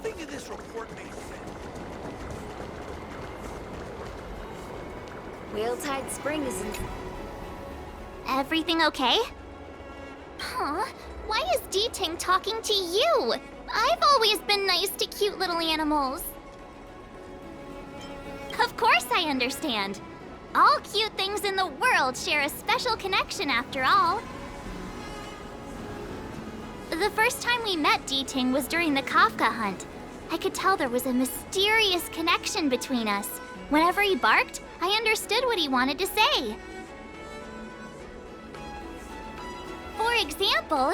Nothing in this report makes sense. Wheeltide Spring isn't... Everything okay? Huh? Why is D-Ting talking to you? I've always been nice to cute little animals. Of course I understand. All cute things in the world share a special connection after all. The first time we met D-Ting was during the Kafka hunt. I could tell there was a mysterious connection between us. Whenever he barked, I understood what he wanted to say. For example,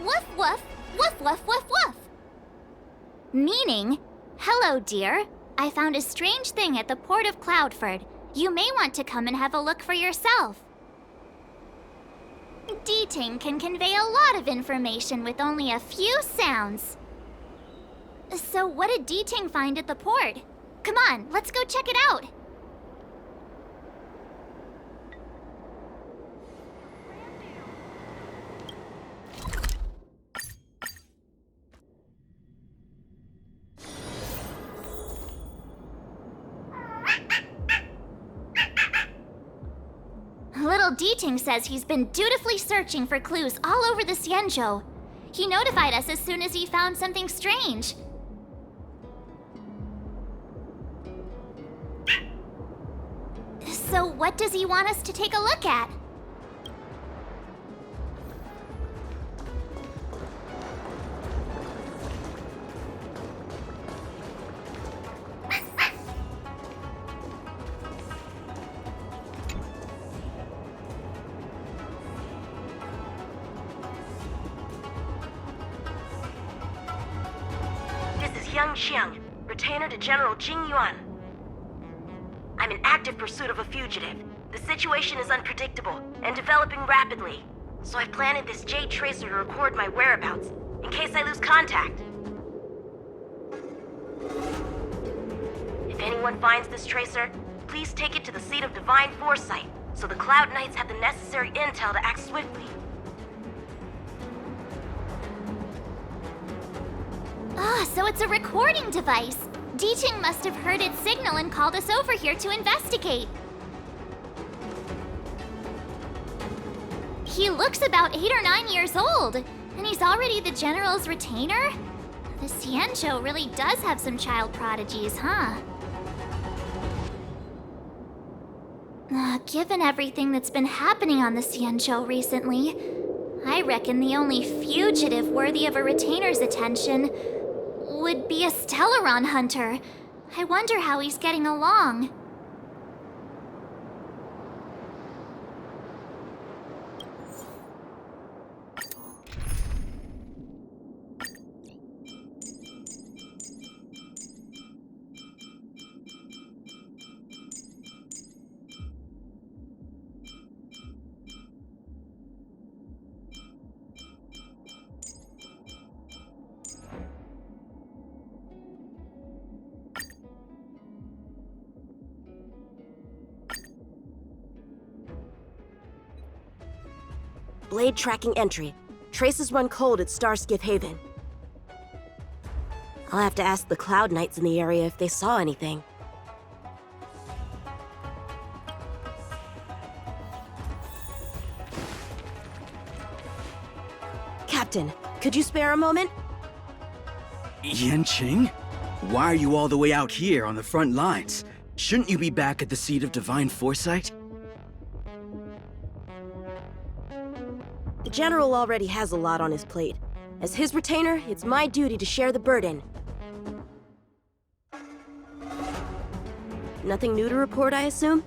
woof woof, woof woof woof woof. Meaning, hello dear, I found a strange thing at the port of Cloudford. You may want to come and have a look for yourself. D-Ting can convey a lot of information with only a few sounds. So what did D-Ting find at the port? Come on, let's go check it out. Little D-Ting says he's been dutifully searching for clues all over the Xianzhou. He notified us as soon as he found something strange. So what does he want us to take a look at? Yanqing, retainer to General Jing Yuan. I'm in active pursuit of a fugitive. The situation is unpredictable and developing rapidly, so I've planted this Jade Tracer to record my whereabouts, in case I lose contact. If anyone finds this tracer, please take it to the seat of Divine Foresight, so the Cloud Knights have the necessary intel to act swiftly. So it's a recording device. D-Ting must have heard its signal and called us over here to investigate. He looks about 8 or 9 years old, and he's already the General's retainer? The Xianzhou really does have some child prodigies, huh? Given everything that's been happening on the Xianzhou recently, I reckon the only fugitive worthy of a retainer's attention would be a Stellaron hunter. I wonder how he's getting along. Blade tracking entry. Traces run cold at Starskiff Haven. I'll have to ask the Cloud Knights in the area if they saw anything. Captain, could you spare a moment? Yanqing? Why are you all the way out here on the front lines? Shouldn't you be back at the seat of Divine Foresight? The General already has a lot on his plate. As his retainer, it's my duty to share the burden. Nothing new to report, I assume?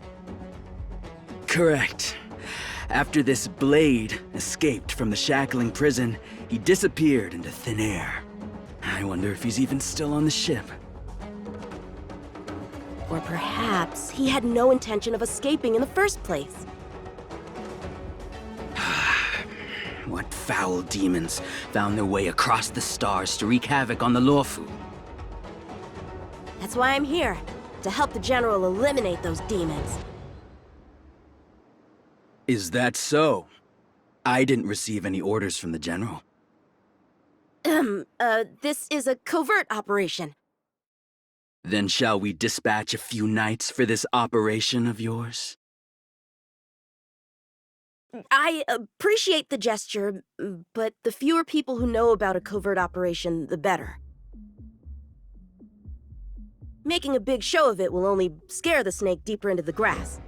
Correct. After this Blade escaped from the shackling prison, he disappeared into thin air. I wonder if he's even still on the ship. Or perhaps he had no intention of escaping in the first place. What foul demons found their way across the stars to wreak havoc on the Luofu? That's why I'm here, to help the General eliminate those demons. Is that so? I didn't receive any orders from the General. This is a covert operation. Then shall we dispatch a few knights for this operation of yours? I appreciate the gesture, but the fewer people who know about a covert operation, the better. Making a big show of it will only scare the snake deeper into the grass.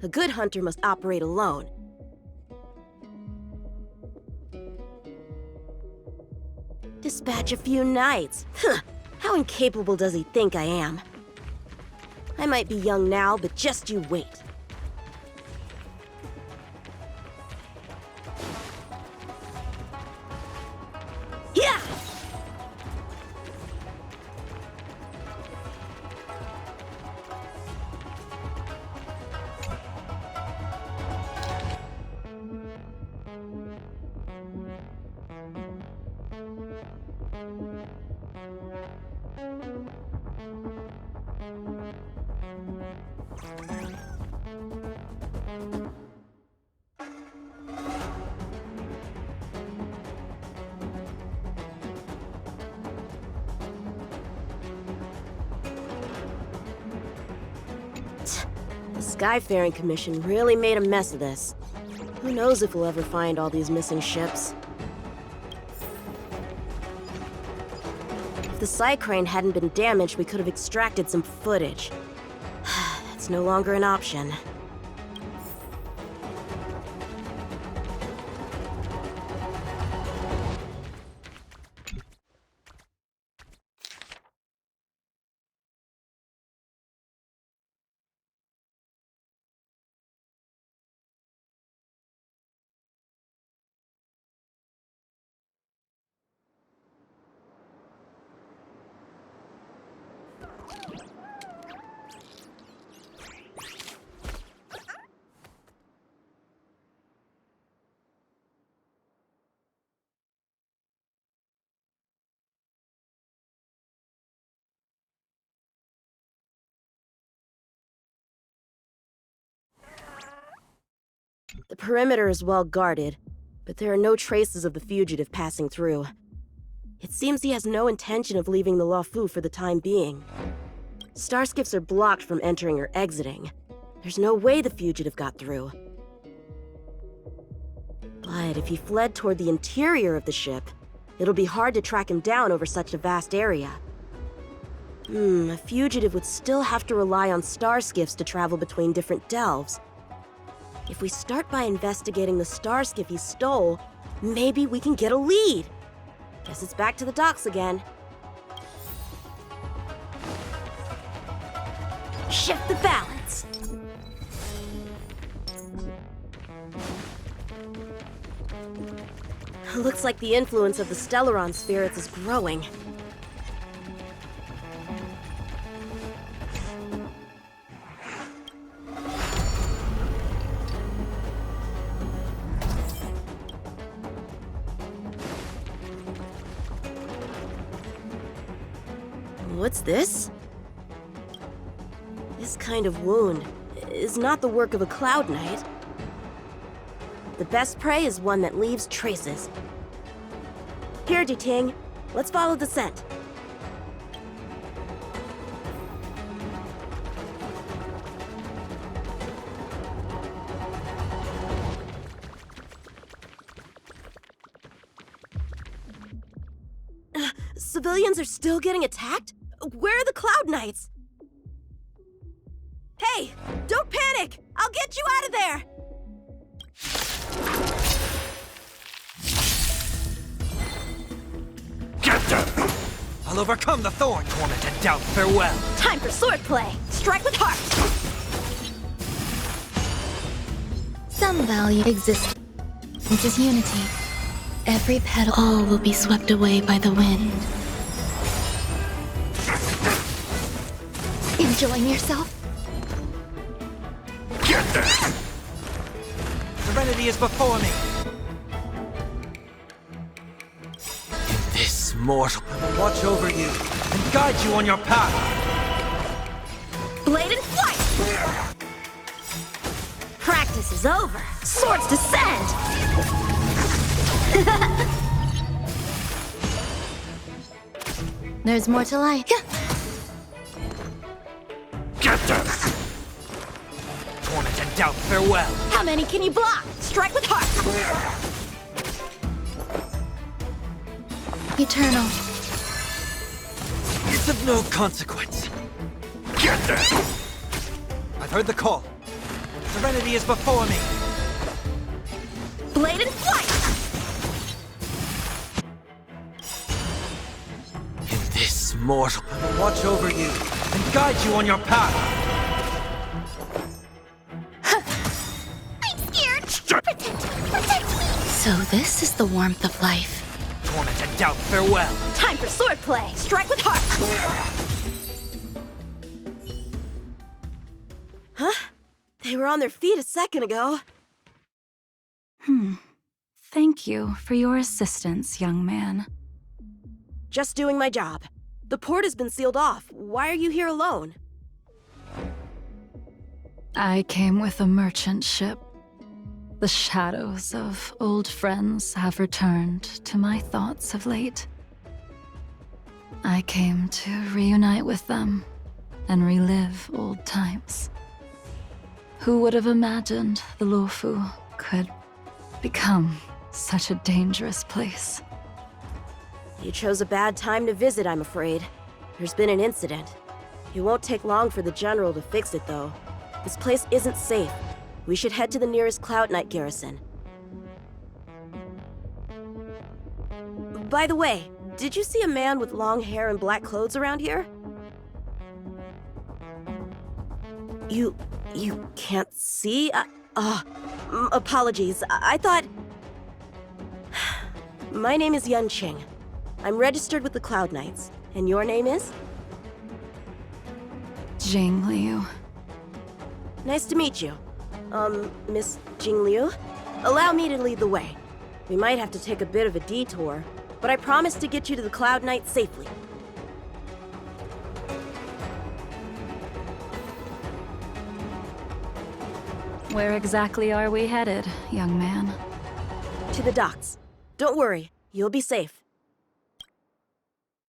A good hunter must operate alone. Dispatch a few knights. Huh. How incapable does he think I am? I might be young now, but just you wait. Yeah! The Skyfaring Commission really made a mess of this. Who knows if we'll ever find all these missing ships? If the Psycrane hadn't been damaged, we could have extracted some footage. That's no longer an option. The perimeter is well guarded, but there are no traces of the fugitive passing through. It seems he has no intention of leaving the Luofu for the time being. Starskiffs are blocked from entering or exiting. There's no way the fugitive got through. But if he fled toward the interior of the ship, it'll be hard to track him down over such a vast area. A fugitive would still have to rely on starskiffs to travel between different delves. If we start by investigating the starskiff he stole, maybe we can get a lead. Guess it's back to the docks again. Shift the balance. Looks like the influence of the Stellaron spirits is growing. What's this? This kind of wound is not the work of a Cloud Knight. The best prey is one that leaves traces. Here, Ting. Let's follow the scent. Civilians are still getting attacked? Where are the Cloud Knights? Hey, don't panic! I'll get you out of there! Get them! I'll overcome the thorn torment and doubt farewell. Time for swordplay! Strike with heart! Some value exists. This is unity. Every petal, all will be swept away by the wind. Enjoying yourself? Get them! Serenity is before me. In this mortal, I will watch over you and guide you on your path. Blade and flight! Practice is over. Swords descend! There's more to life. Get this! Torment and doubt, farewell! How many can you block? Strike with heart! Eternal. It's of no consequence. Get this! I've heard the call. Serenity is before me. Blade and flight! In this mortal, I will watch over you and guide you on your path. I'm scared! Protect me! So this is the warmth of life. Torment and doubt, farewell! Time for sword play! Strike with heart! Huh? They were on their feet a second ago. Thank you for your assistance, young man. Just doing my job. The port has been sealed off. Why are you here alone? I came with a merchant ship. The shadows of old friends have returned to my thoughts of late. I came to reunite with them and relive old times. Who would have imagined the Luofu could become such a dangerous place? You chose a bad time to visit, I'm afraid. There's been an incident. It won't take long for the General to fix it, though. This place isn't safe. We should head to the nearest Cloud Knight garrison. By the way, did you see a man with long hair and black clothes around here? You can't see? Apologies. I thought... My name is Yanqing. I'm registered with the Cloud Knights. And your name is? Jing Liu. Nice to meet you. Miss Jing Liu? Allow me to lead the way. We might have to take a bit of a detour, but I promise to get you to the Cloud Knight safely. Where exactly are we headed, young man? To the docks. Don't worry, you'll be safe.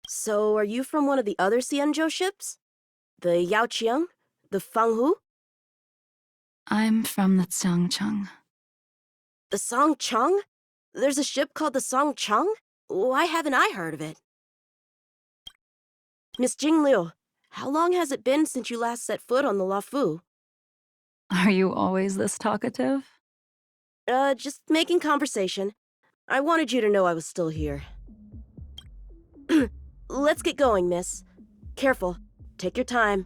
So, are you from one of the other Xianzhou ships? The Yaoqiang? The Fanghu? I'm from the Xiangcheng. The Songcheng? There's a ship called the Songcheng? Why haven't I heard of it? Miss Jing Liu, how long has it been since you last set foot on the Luofu? Are you always this talkative? Just making conversation. I wanted you to know I was still here. Let's get going, miss. Careful. Take your time.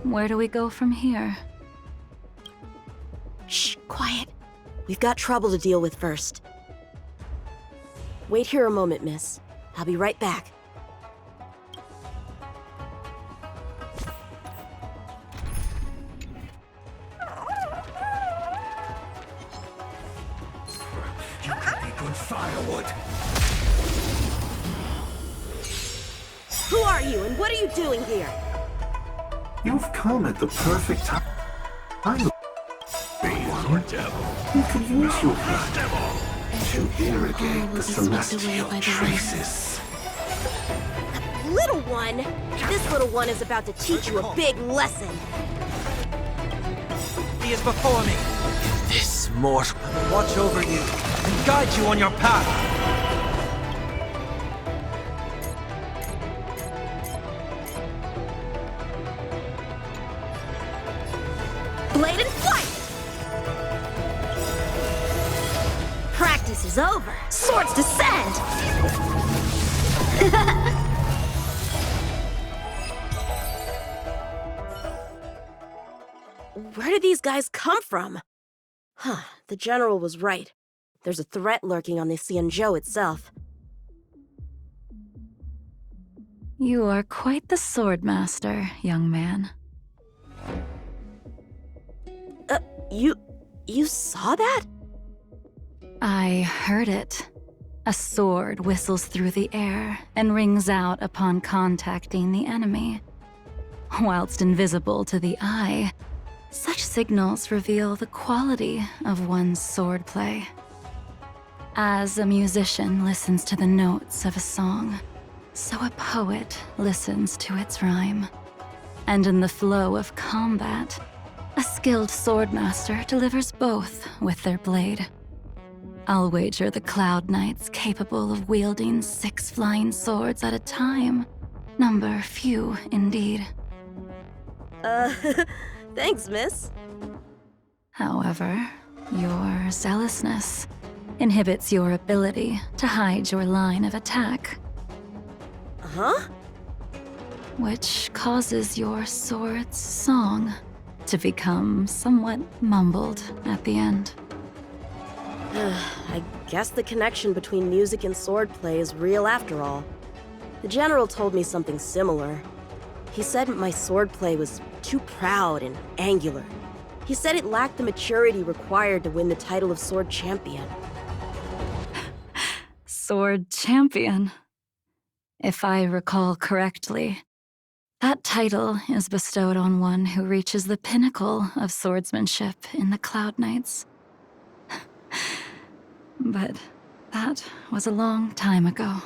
Where do we go from here? Shh, quiet. We've got trouble to deal with first. Wait here a moment, miss. I'll be right back. You could be good firewood. Who are you, and what are you doing here? You've come at the perfect time. I'm Your devil. You could use your blood to irrigate will the be swept away celestial by the traces. Little one! This little one is about to teach you a big lesson. He is before me. This mortal, I will watch over you and guide you on your path. Blade and flight! Practice is over. Swords descend! Where did these guys come from? Huh, the General was right. There's a threat lurking on the Xianzhou itself. You are quite the sword master, young man. You saw that? I heard it. A sword whistles through the air and rings out upon contacting the enemy. Whilst invisible to the eye, Such signals reveal the quality of one's swordplay. As a musician listens to the notes of a song, so a poet listens to its rhyme. And in the flow of combat, a skilled swordmaster delivers both with their blade. I'll wager the Cloud Knights capable of wielding 6 flying swords at a time number few indeed. Thanks, miss. However, your zealousness inhibits your ability to hide your line of attack, Huh? which causes your sword's song to become somewhat mumbled at the end. I guess the connection between music and swordplay is real after all. The general told me something similar. He said my swordplay was too proud and angular. He said it lacked the maturity required to win the title of Sword Champion. Sword Champion. If I recall correctly, that title is bestowed on one who reaches the pinnacle of swordsmanship in the Cloud Knights. But that was a long time ago.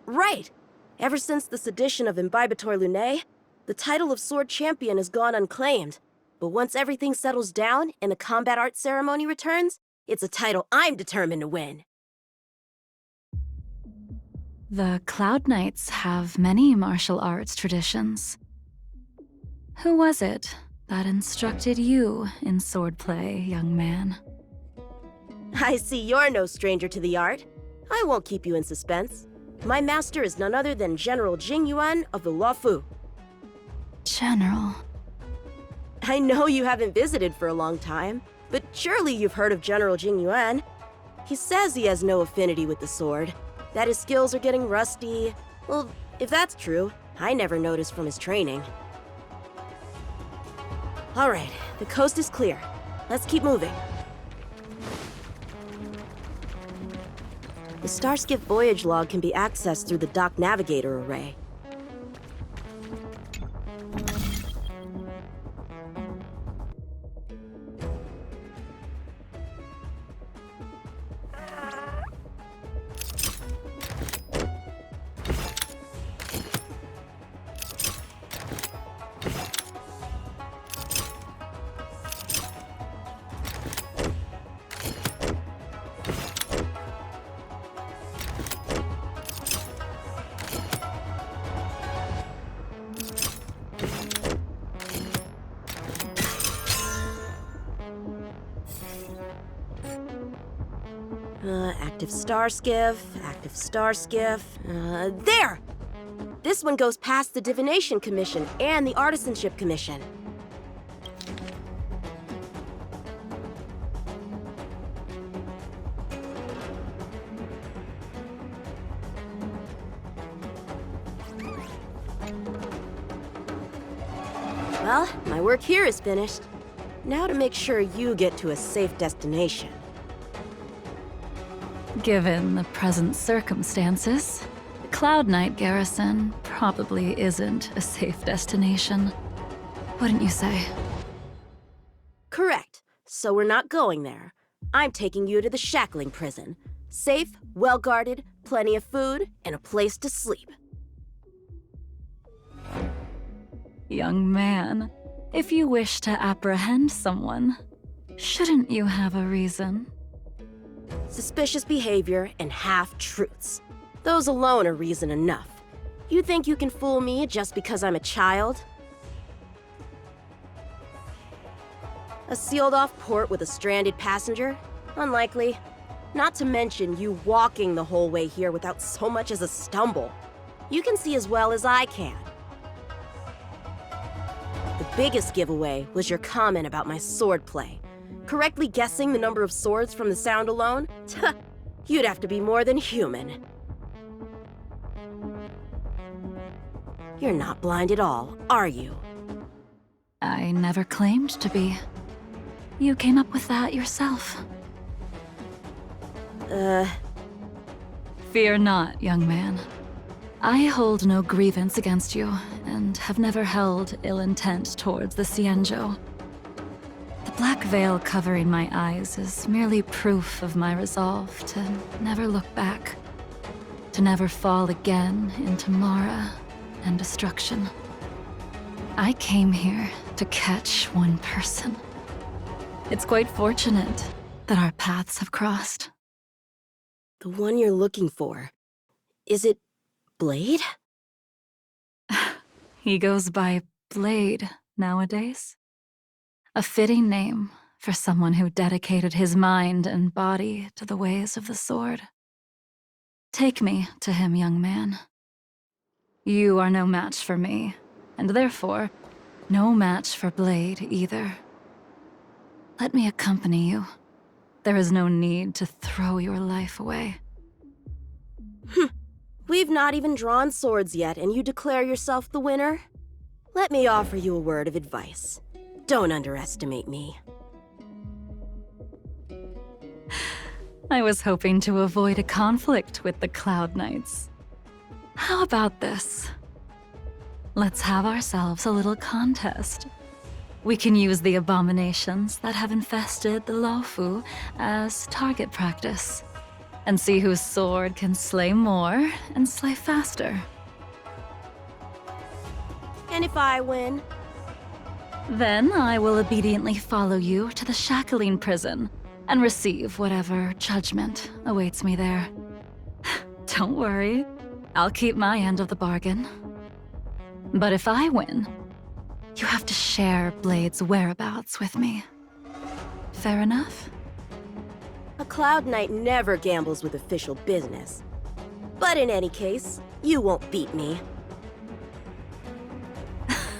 Right! Ever since the sedition of Imbibitor Lunae, the title of Sword Champion has gone unclaimed. But once everything settles down and a combat art ceremony returns, it's a title I'm determined to win. The Cloud Knights have many martial arts traditions. Who was it that instructed you in swordplay, young man? I see you're no stranger to the art. I won't keep you in suspense. My master is none other than General Jing Yuan of the Luofu. General. I know you haven't visited for a long time, but surely you've heard of General Jing Yuan. He says he has no affinity with the sword, that his skills are getting rusty. Well, if that's true, I never noticed from his training. All right, the coast is clear. Let's keep moving. The Starskiff voyage log can be accessed through the dock navigator array. Active Starskiff. There! This one goes past the Divination Commission and the Artisanship Commission. Well, my work here is finished. Now to make sure you get to a safe destination. Given the present circumstances, the Cloud Knight garrison probably isn't a safe destination. Wouldn't you say? Correct. So we're not going there. I'm taking you to the shackling prison. Safe, well-guarded, plenty of food, and a place to sleep. Young man, if you wish to apprehend someone, shouldn't you have a reason? Suspicious behavior and half-truths. Those alone are reason enough. You think you can fool me just because I'm a child? A sealed-off port with a stranded passenger? Unlikely. Not to mention you walking the whole way here without so much as a stumble. You can see as well as I can. The biggest giveaway was your comment about my swordplay. Correctly guessing the number of swords from the sound alone? You'd have to be more than human. You're not blind at all, are you? I never claimed to be. You came up with that yourself. Fear not, young man. I hold no grievance against you, and have never held ill intent towards the Xianzhou. dark veil covering my eyes is merely proof of my resolve to never look back, to never fall again into Mara and destruction. I came here to catch one person. It's quite fortunate that our paths have crossed. The one you're looking for. Is it Blade? He goes by Blade nowadays. A fitting name for someone who dedicated his mind and body to the ways of the sword. Take me to him, young man. You are no match for me, and therefore, no match for Blade either. Let me accompany you. There is no need to throw your life away. We've not even drawn swords yet, and you declare yourself the winner? Let me offer you a word of advice. Don't underestimate me. I was hoping to avoid a conflict with the Cloud Knights. How about this? Let's have ourselves a little contest. We can use the abominations that have infested the Luofu as target practice, and see whose sword can slay more and slay faster. And if I win? Then I will obediently follow you to the shackling prison and receive whatever judgment awaits me there. Don't worry, I'll keep my end of the bargain. But if I win, you have to share Blade's whereabouts with me. Fair enough? A Cloud Knight never gambles with official business. But in any case, you won't beat me.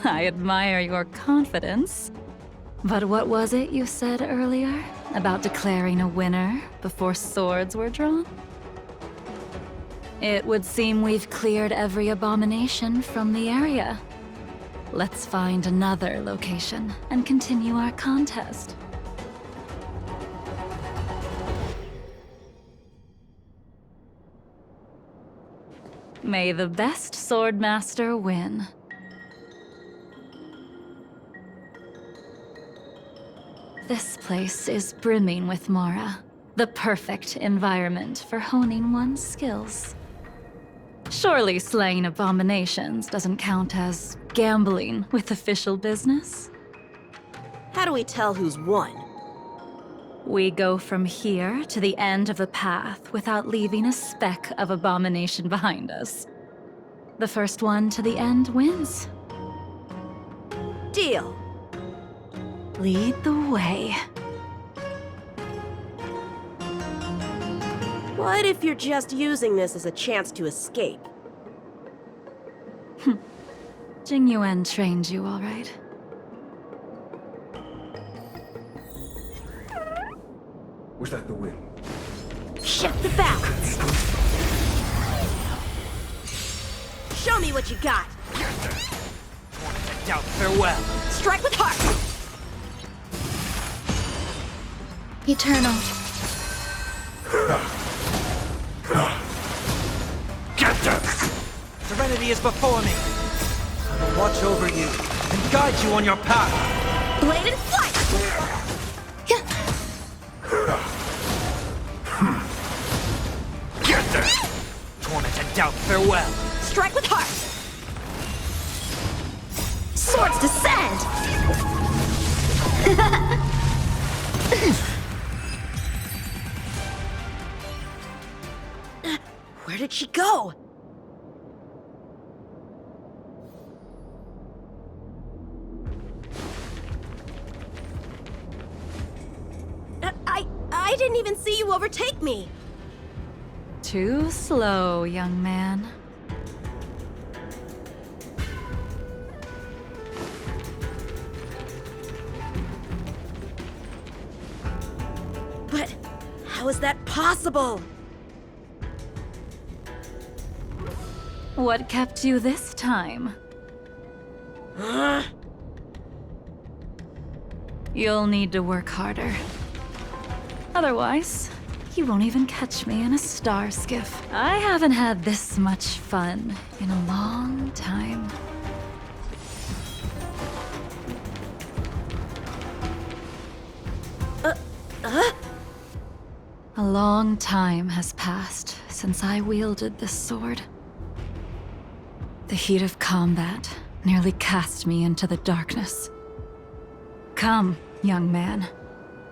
I admire your confidence. But what was it you said earlier about declaring a winner before swords were drawn? It would seem we've cleared every abomination from the area. Let's find another location and continue our contest. May the best swordmaster win. This place is brimming with Mara, the perfect environment for honing one's skills. Surely slaying abominations doesn't count as gambling with official business? How do we tell who's won? We go from here to the end of the path without leaving a speck of abomination behind us. The first one to the end wins. Deal. Lead the way. What if you're just using this as a chance to escape? Jing Yuan trained you, all right? Was that the wind? Shift the balance! Show me what you got! Doubt farewell. Strike with heart! Eternal. Get them! Serenity is before me. I will watch over you and guide you on your path. Blade and flight! Get them! Torment and doubt farewell. Strike with heart! Swords descend! Where did she go? I didn't even see you overtake me. Too slow, young man. But how is that possible? What kept you this time? You'll need to work harder. Otherwise, you won't even catch me in a star skiff. I haven't had this much fun in a long time. long time has passed since I wielded this sword. The heat of combat nearly cast me into the darkness. Come, young man.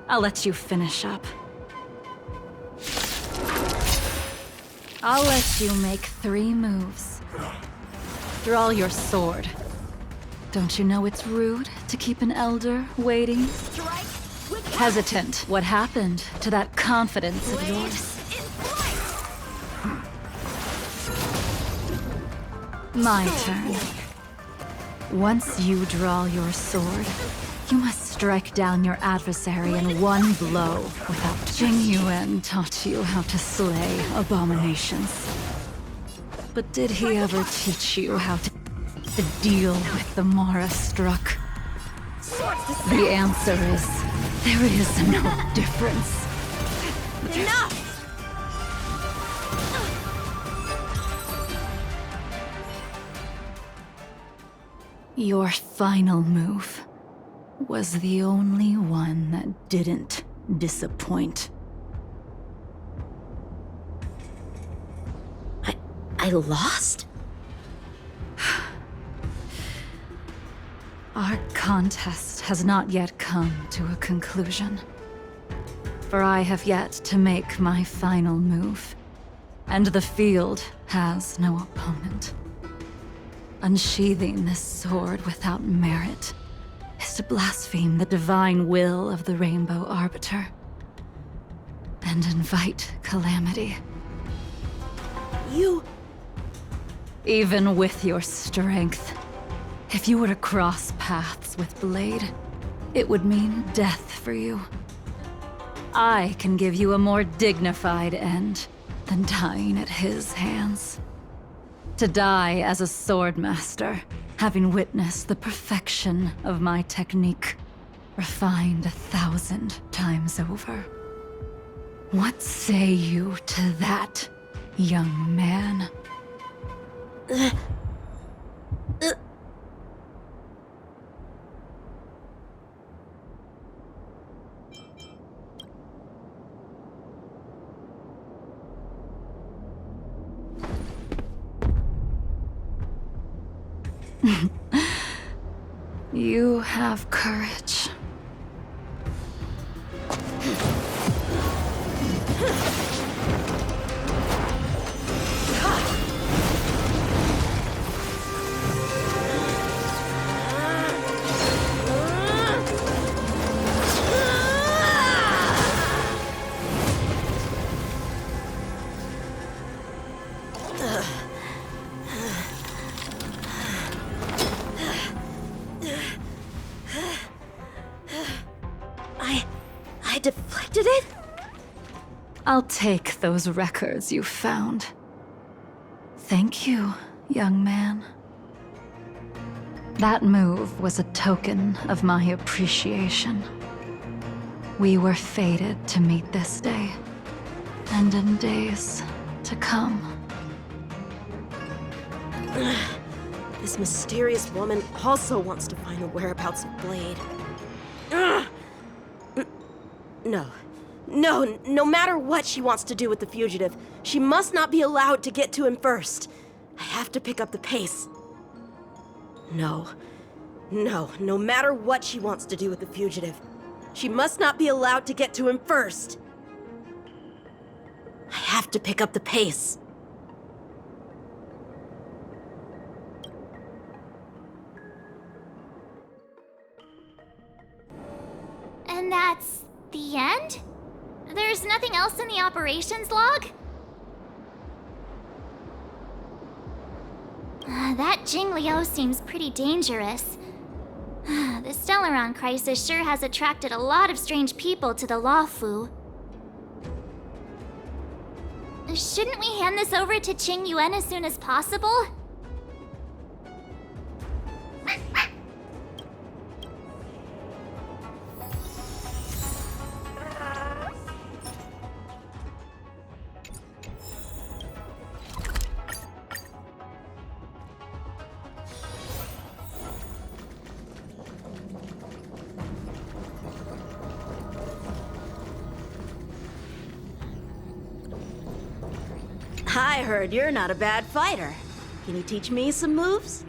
I'll let you finish up. I'll let you make 3 moves. Draw your sword. Don't you know it's rude to keep an elder waiting? Hesitant. What happened to that confidence of yours? My turn. Once you draw your sword, you must strike down your adversary in one blow without... Jing Yuan taught you how to slay abominations. But did he ever teach you how to deal with the Mara struck? The answer is, there is no difference. Enough! Your final move was the only one that didn't disappoint. I lost? Our contest has not yet come to a conclusion. For I have yet to make my final move, and the field has no opponent. Unsheathing this sword without merit is to blaspheme the divine will of the Rainbow Arbiter and invite calamity. You... Even with your strength, if you were to cross paths with Blade, it would mean death for you. I can give you a more dignified end than dying at his hands. To die as a swordmaster, having witnessed the perfection of my technique, refined 1,000 times over. What say you to that, young man? You have courage. I deflected it? I'll take those records you found. Thank you, young man. That move was a token of my appreciation. We were fated to meet this day, and in days to come. This mysterious woman also wants to find the whereabouts of Blade. No matter what she wants to do with the fugitive, she must not be allowed to get to him first. I have to pick up the pace. No matter what she wants to do with the fugitive, she must not be allowed to get to him first. I have to pick up the pace. And that's the end? There's nothing else in the operations log? That Jing Liu seems pretty dangerous. The Stellaron crisis sure has attracted a lot of strange people to the Luofu. Shouldn't we hand this over to Qing Yuan as soon as possible? I heard you're not a bad fighter. Can you teach me some moves?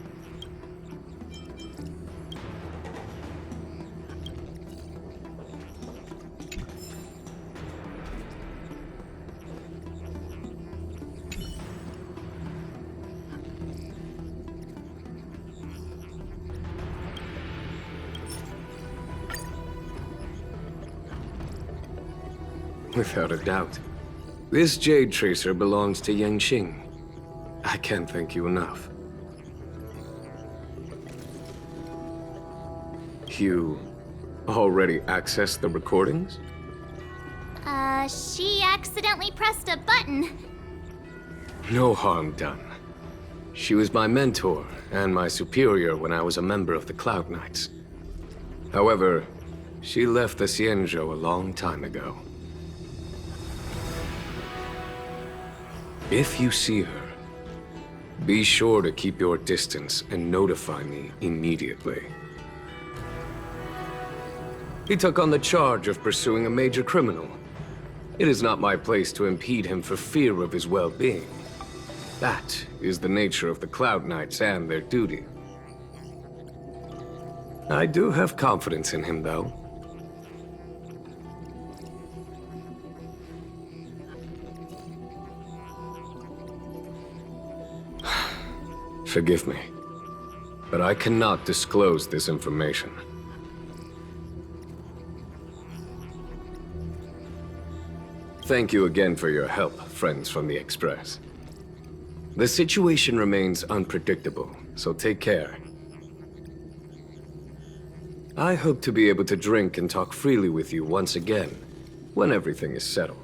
Without a doubt. This Jade Tracer belongs to Yanqing. I can't thank you enough. You already accessed the recordings? She accidentally pressed a button. No harm done. She was my mentor and my superior when I was a member of the Cloud Knights. However, she left the Xianzhou a long time ago. If you see her, be sure to keep your distance and notify me immediately. He took on the charge of pursuing a major criminal. It is not my place to impede him for fear of his well-being. That is the nature of the Cloud Knights and their duty. I do have confidence in him, though. Forgive me, but I cannot disclose this information. Thank you again for your help, friends from the Express. The situation remains unpredictable, so take care. I hope to be able to drink and talk freely with you once again, when everything is settled.